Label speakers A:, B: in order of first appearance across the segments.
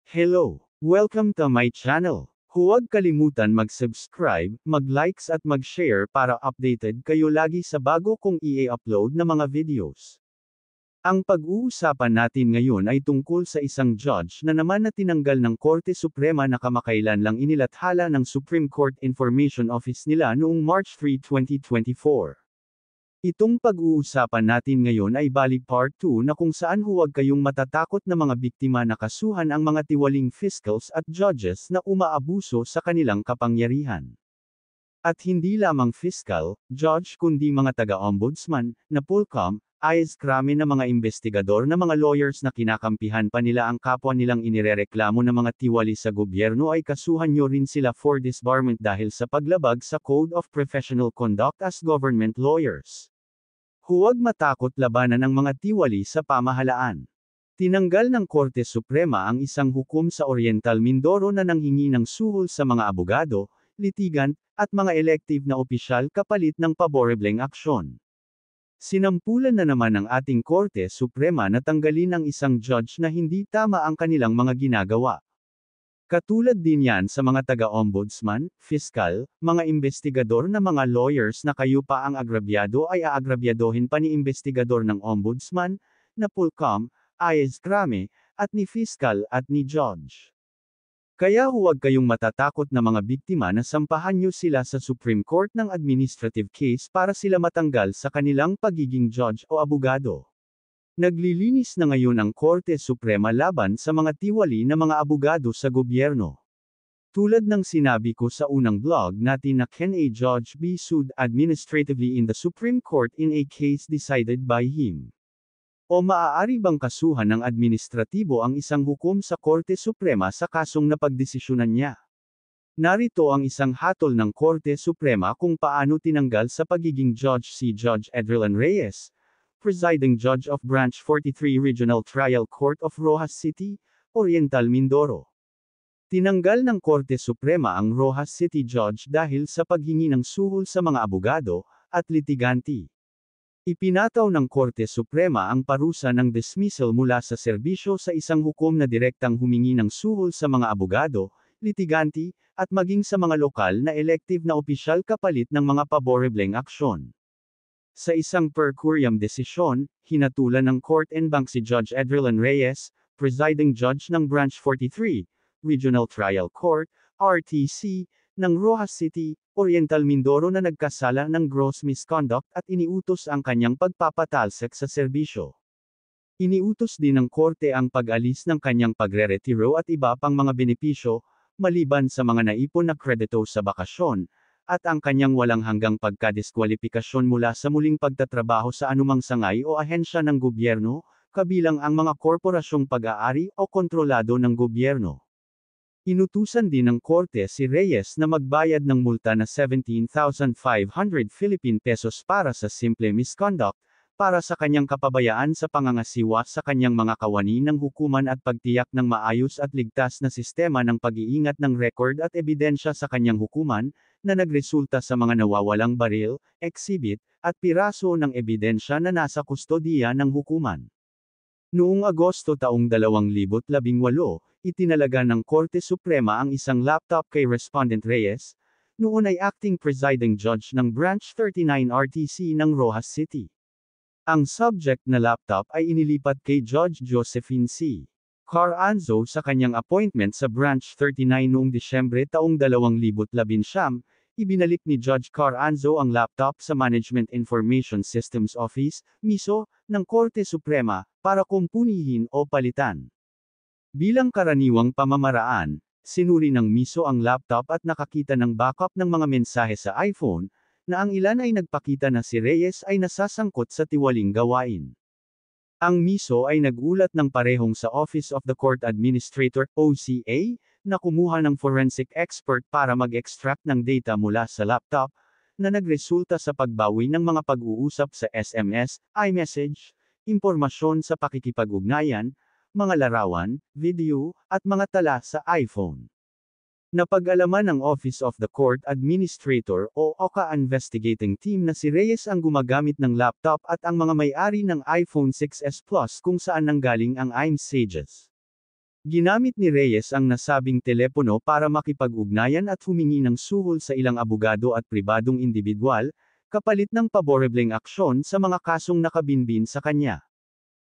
A: Hello! Welcome to my channel. Huwag kalimutan mag-subscribe, mag-likes at mag-share para updated kayo lagi sa bago kong i-upload na mga videos. Ang pag-uusapan natin ngayon ay tungkol sa isang judge na naman na tinanggal ng Korte Suprema na kamakailan lang inilathala ng Supreme Court Information Office nila noong March 3, 2024. Itong pag-uusapan natin ngayon ay bali part 2 na kung saan huwag kayong matatakot na mga biktima na kasuhan ang mga tiwaling fiscals at judges na umaabuso sa kanilang kapangyarihan. At hindi lamang fiscal, judge kundi mga taga-ombudsman, na POLCOM, IAS krami na mga investigador na mga lawyers na kinakampihan pa nila ang kapwa nilang inirereklamo ng mga tiwali sa gobyerno ay kasuhan nyo rin sila for disbarment dahil sa paglabag sa Code of Professional Conduct as Government Lawyers. Huwag matakot labanan ang mga tiwali sa pamahalaan. Tinanggal ng Korte Suprema ang isang hukom sa Oriental Mindoro na nanghingi ng suhol sa mga abogado, litigan, at mga elective na opisyal kapalit ng paborebleng aksyon. Sinampulan na naman ng ating Korte Suprema na tanggalin ang isang judge na hindi tama ang kanilang mga ginagawa. Katulad din yan sa mga taga-ombudsman, fiskal, mga investigador na mga lawyers na kayo pa ang agrabyado ay aagrabyadohin pa ni investigador ng ombudsman, na POLCOM, IAS krami, at ni fiskal at ni judge. Kaya huwag kayong matatakot na mga biktima na sampahan nyo sila sa Supreme Court ng administrative case para sila matanggal sa kanilang pagiging judge o abogado. Naglilinis na ngayon ang Korte Suprema laban sa mga tiwali na mga abogado sa gobyerno. Tulad ng sinabi ko sa unang vlog natin na can a judge be sued administratively in the Supreme Court in a case decided by him? O maaari bang kasuhan ng administratibo ang isang hukom sa Korte Suprema sa kasong napagdesisyonan niya? Narito ang isang hatol ng Korte Suprema kung paano tinanggal sa pagiging judge si Judge Edrilan Reyes, Presiding Judge of Branch 43 Regional Trial Court of Rojas City, Oriental Mindoro. Tinanggal ng Korte Suprema ang Rojas City Judge dahil sa paghingi ng suhol sa mga abogado at litiganti. Ipinataw ng Korte Suprema ang parusa ng dismissal mula sa serbisyo sa isang hukom na direktang humingi ng suhol sa mga abogado, litiganti, at maging sa mga lokal na elective na opisyal kapalit ng mga paborebleng aksyon. Sa isang per curiam desisyon, hinatulan ng Court en Bank si Judge Edrilan Reyes, Presiding Judge ng Branch 43, Regional Trial Court, RTC, ng Rojas City, Oriental Mindoro na nagkasala ng gross misconduct at iniutos ang kanyang pagpapatalsik sa serbisyo. Iniutos din ng Korte ang pag-alis ng kanyang pagre-retiro at iba pang mga benepisyo, maliban sa mga naipon na kredito sa bakasyon, at ang kanyang walang hanggang pagkadiskwalipikasyon mula sa muling pagtatrabaho sa anumang sangay o ahensya ng gobyerno, kabilang ang mga korporasyong pag-aari o kontrolado ng gobyerno. Inutusan din ng Korte si Reyes na magbayad ng multa na 17,500 Philippine pesos para sa simple misconduct, para sa kanyang kapabayaan sa pangangasiwa sa kanyang mga kawani ng hukuman at pagtiyak ng maayos at ligtas na sistema ng pag-iingat ng record at ebidensya sa kanyang hukuman, na nagresulta sa mga nawawalang baril, exhibit, at piraso ng ebidensya na nasa kustodiya ng hukuman. Noong Agosto taong 2018, itinalaga ng Korte Suprema ang isang laptop kay Respondent Reyes, noon ay acting presiding judge ng Branch 39 RTC ng Rojas City. Ang subject na laptop ay inilipat kay Judge Josephine C. Caranzo sa kanyang appointment sa Branch 39 noong Disyembre taong 2019, ibinalik ni Judge Caranzo ang laptop sa Management Information Systems Office, MISO, ng Korte Suprema, para kumpunihin o palitan. Bilang karaniwang pamamaraan, sinuri ng MISO ang laptop at nakakita ng backup ng mga mensahe sa iPhone, na ang ilan ay nagpakita na si Reyes ay nasasangkot sa tiwaling gawain. Ang MISO ay nagulat ng parehong sa Office of the Court Administrator, OCA, na kumuha ng forensic expert para mag-extract ng data mula sa laptop, na nagresulta sa pagbawi ng mga pag-uusap sa SMS, iMessage, impormasyon sa pakikipag-ugnayan, mga larawan, video, at mga tala sa iPhone. Napag-alaman ng Office of the Court Administrator o OCA investigating team na si Reyes ang gumagamit ng laptop at ang mga may-ari ng iPhone 6s Plus kung saan nanggaling ang iMessages. Ginamit ni Reyes ang nasabing telepono para makipag-ugnayan at humingi ng suhol sa ilang abogado at pribadong individual, kapalit ng paborebleng aksyon sa mga kasong nakabinbin sa kanya.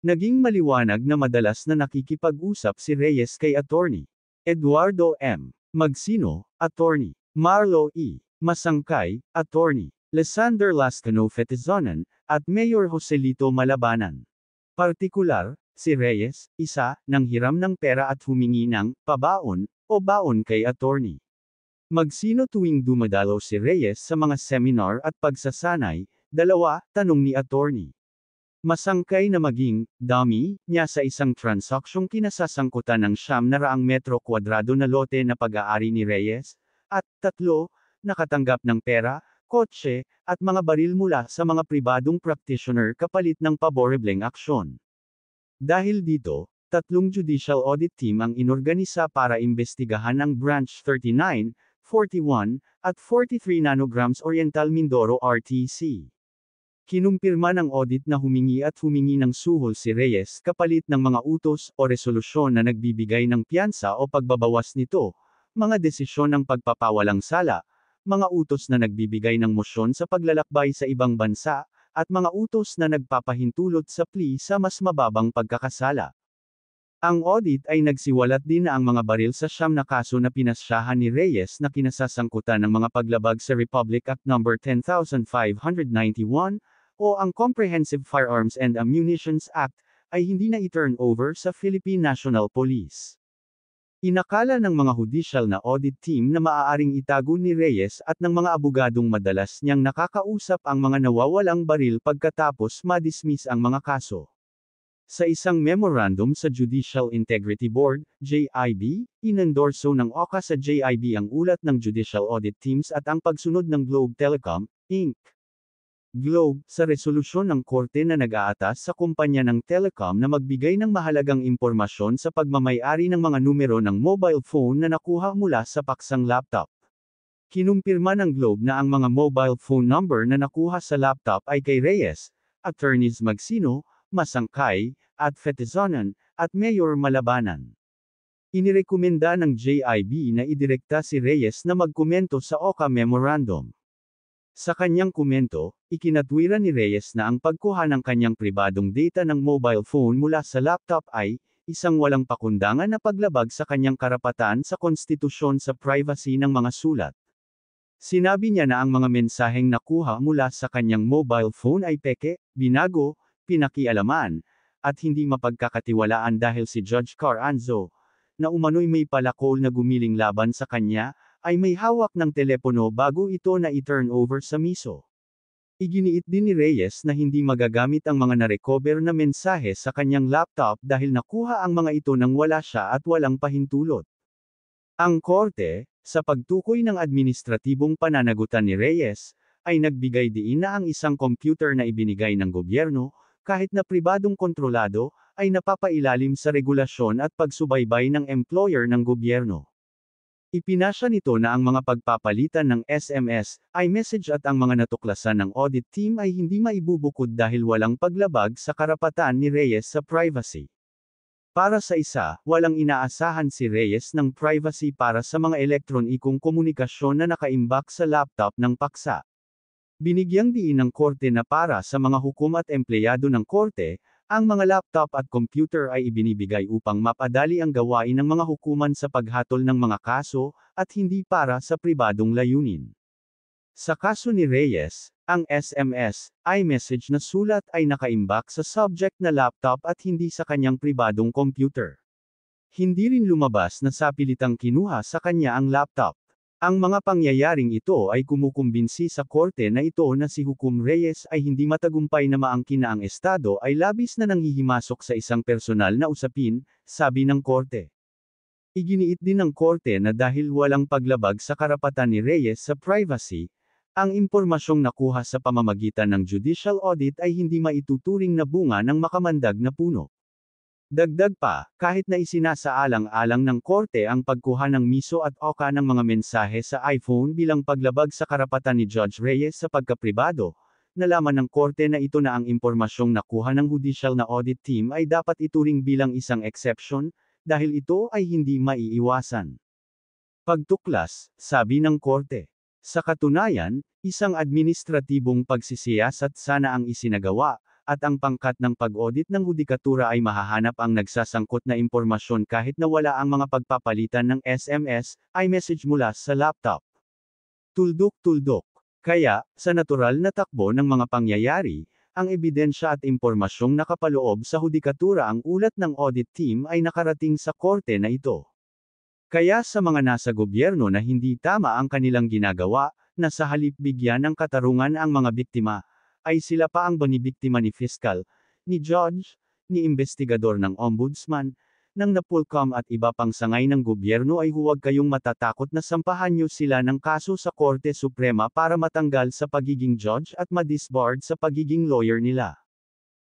A: Naging maliwanag na madalas na nakikipag-usap si Reyes kay Attorney Eduardo M. Magsino, Attorney Marlo E. Masangkay, Attorney Lysander Lascano Fetizonan, at Mayor Joselito Malabanan. Partikular, si Reyes, isa, nang hiram ng pera at humingi ng pabaon o baon kay Attorney Magsino tuwing dumadalo si Reyes sa mga seminar at pagsasanay. Dalawa, tanong ni Attorney Masangkay na maging dummy niya sa isang transaksyong kinasasangkutan ng 900 metro kwadrado na lote na pag-aari ni Reyes, at tatlo, nakatanggap ng pera, kotse, at mga baril mula sa mga pribadong practitioner kapalit ng paborebleng aksyon. Dahil dito, 3 judicial audit team ang inorganisa para imbestigahan ang Branch 39, 41, at 43 nanograms Oriental Mindoro RTC. Kinumpirma ng audit na humingi ng suhol si Reyes kapalit ng mga utos o resolusyon na nagbibigay ng piyansa o pagbabawas nito, mga desisyon ng pagpapawalang sala, mga utos na nagbibigay ng mosyon sa paglalakbay sa ibang bansa, at mga utos na nagpapahintulot sa plea sa mas mababang pagkakasala. Ang audit ay nagsiwalat din na ang mga baril sa 9 na kaso na pinasyahan ni Reyes na kinasasangkutan ng mga paglabag sa Republic Act No. 10,591, o ang Comprehensive Firearms and Ammunitions Act, ay hindi na i-turn over sa Philippine National Police. Inakala ng mga judicial na audit team na maaaring itago ni Reyes at ng mga abogadong madalas niyang nakakausap ang mga nawawalang baril pagkatapos ma-dismiss ang mga kaso. Sa isang memorandum sa Judicial Integrity Board, JIB, inendorso ng OCA sa JIB ang ulat ng Judicial Audit Teams at ang pagsunod ng Globe Telecom, Inc. Globe, sa resolusyon ng korte na nag-aatas sa kumpanya ng telecom na magbigay ng mahalagang impormasyon sa pagmamay-ari ng mga numero ng mobile phone na nakuha mula sa paksang laptop. Kinumpirma ng Globe na ang mga mobile phone number na nakuha sa laptop ay kay Reyes, Attorneys Magsino, Masangkay, at Fetizonan, at Mayor Malabanan. Inirekomenda ng JIB na idirekta si Reyes na magkomento sa OCA Memorandum. Sa kanyang komento, ikinatwira ni Reyes na ang pagkuha ng kanyang pribadong data ng mobile phone mula sa laptop ay isang walang pakundangan na paglabag sa kanyang karapatan sa konstitusyon sa privacy ng mga sulat. Sinabi niya na ang mga mensaheng nakuha mula sa kanyang mobile phone ay peke, binago, pinakialaman, at hindi mapagkakatiwalaan dahil si Judge Carranzo, na umano'y may palakol na gumiling laban sa kanya, ay may hawak ng telepono bago ito na i-turn over sa miso. Iginiit din ni Reyes na hindi magagamit ang mga narecover na mensahe sa kanyang laptop dahil nakuha ang mga ito nang wala siya at walang pahintulot. Ang korte, sa pagtukoy ng administratibong pananagutan ni Reyes, ay nagbigay diin na ang isang computer na ibinigay ng gobyerno, kahit na pribadong kontrolado, ay napapailalim sa regulasyon at pagsubaybay ng employer ng gobyerno. Ipinasya nito na ang mga pagpapalitan ng SMS, iMessage at ang mga natuklasan ng audit team ay hindi maibubukod dahil walang paglabag sa karapatan ni Reyes sa privacy. Para sa isa, walang inaasahan si Reyes ng privacy para sa mga elektronikong komunikasyon na nakaimbak sa laptop ng paksa. Binigyang diin ng korte na para sa mga hukom at empleyado ng korte, ang mga laptop at computer ay ibinibigay upang mapadali ang gawain ng mga hukuman sa paghatol ng mga kaso, at hindi para sa pribadong layunin. Sa kaso ni Reyes, ang SMS, iMessage na sulat ay nakaimbak sa subject na laptop at hindi sa kanyang pribadong computer. Hindi rin lumabas na sapilitang kinuha sa kanya ang laptop. Ang mga pangyayaring ito ay kumukumbinsi sa korte na ito na si Hukom Reyes ay hindi matagumpay na maangkin na ang Estado ay labis na nanghihimasok sa isang personal na usapin, sabi ng korte. Iginiit din ng korte na dahil walang paglabag sa karapatan ni Reyes sa privacy, ang impormasyong nakuha sa pamamagitan ng judicial audit ay hindi maituturing na bunga ng makamandag na puno. Dagdag pa, kahit na isinasaalang-alang ng korte ang pagkuha ng miso at OCA ng mga mensahe sa iPhone bilang paglabag sa karapatan ni Judge Reyes sa pagkapribado, nalaman ng korte na ito na ang impormasyong nakuha ng judicial na audit team ay dapat ituring bilang isang exception, dahil ito ay hindi maiiwasan. Pagtuklas, sabi ng korte. Sa katunayan, isang administratibong pagsisiyasat sana ang isinagawa, at ang pangkat ng pag-audit ng hudikatura ay mahahanap ang nagsasangkot na impormasyon kahit na wala ang mga pagpapalitan ng SMS, iMessage mula sa laptop. Tuldok-tuldok. Kaya, sa natural na takbo ng mga pangyayari, ang ebidensya at impormasyong nakapaloob sa hudikatura ang ulat ng audit team ay nakarating sa korte na ito. Kaya sa mga nasa gobyerno na hindi tama ang kanilang ginagawa, na sa halip bigyan ng katarungan ang mga biktima, ay sila pa ang binibiktima ni Fiscal, ni Judge, ni Investigador ng Ombudsman, ng Napolcom at iba pang sangay ng gobyerno ay huwag kayong matatakot na sampahan nyo sila ng kaso sa Korte Suprema para matanggal sa pagiging judge at madisbarred sa pagiging lawyer nila.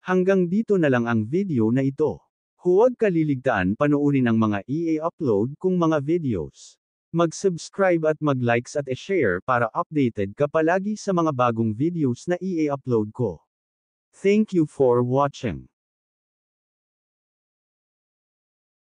A: Hanggang dito na lang ang video na ito. Huwag kaliligtaan panoorin ang mga i-upload kong mga videos. Mag-subscribe at mag-likes at i-share para updated ka palagi sa mga bagong videos na i-upload ko. Thank you for watching.